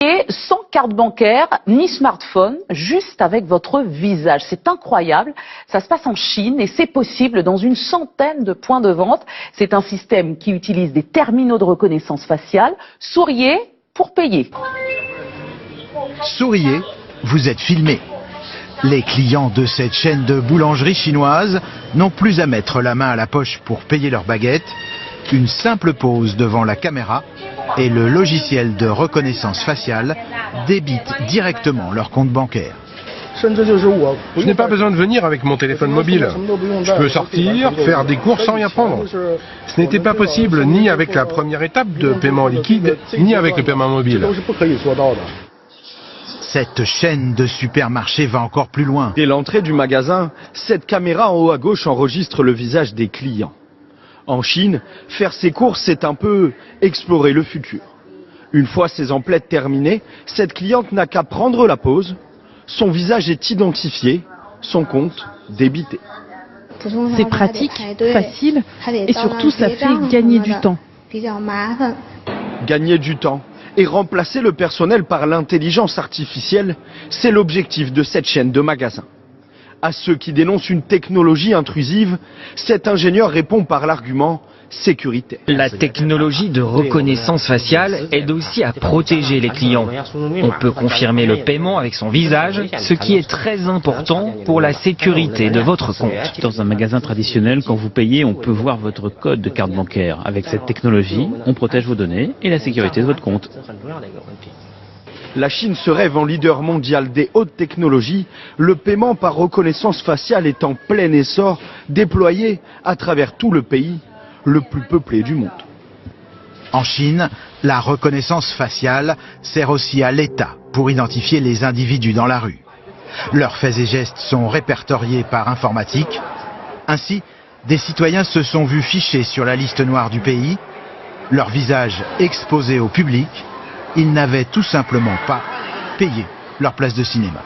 Et sans carte bancaire ni smartphone, juste avec votre visage. C'est incroyable. Ça se passe en Chine et c'est possible dans une centaine de points de vente. C'est un système qui utilise des terminaux de reconnaissance faciale. Souriez pour payer. Souriez, vous êtes filmé. Les clients de cette chaîne de boulangerie chinoise n'ont plus à mettre la main à la poche pour payer leur baguette. Une simple pause devant la caméra et le logiciel de reconnaissance faciale débite directement leur compte bancaire. Je n'ai pas besoin de venir avec mon téléphone mobile. Je peux sortir, faire des courses sans rien prendre. Ce n'était pas possible ni avec la première étape de paiement liquide, ni avec le paiement mobile. Cette chaîne de supermarchés va encore plus loin. Dès l'entrée du magasin, cette caméra en haut à gauche enregistre le visage des clients. En Chine, faire ses courses, c'est un peu explorer le futur. Une fois ses emplettes terminées, cette cliente n'a qu'à prendre la pause. Son visage est identifié, son compte débité. C'est pratique, facile et surtout ça fait gagner du temps. Gagner du temps et remplacer le personnel par l'intelligence artificielle, c'est l'objectif de cette chaîne de magasins. À ceux qui dénoncent une technologie intrusive, cet ingénieur répond par l'argument sécuritaire. La technologie de reconnaissance faciale aide aussi à protéger les clients. On peut confirmer le paiement avec son visage, ce qui est très important pour la sécurité de votre compte. Dans un magasin traditionnel, quand vous payez, on peut voir votre code de carte bancaire. Avec cette technologie, on protège vos données et la sécurité de votre compte. La Chine se rêve en leader mondial des hautes technologies. Le paiement par reconnaissance faciale est en plein essor, déployé à travers tout le pays le plus peuplé du monde. En Chine, la reconnaissance faciale sert aussi à l'État pour identifier les individus dans la rue. Leurs faits et gestes sont répertoriés par informatique. Ainsi, des citoyens se sont vus fichés sur la liste noire du pays, leur visage exposé au public. Ils n'avaient tout simplement pas payé leur place de cinéma.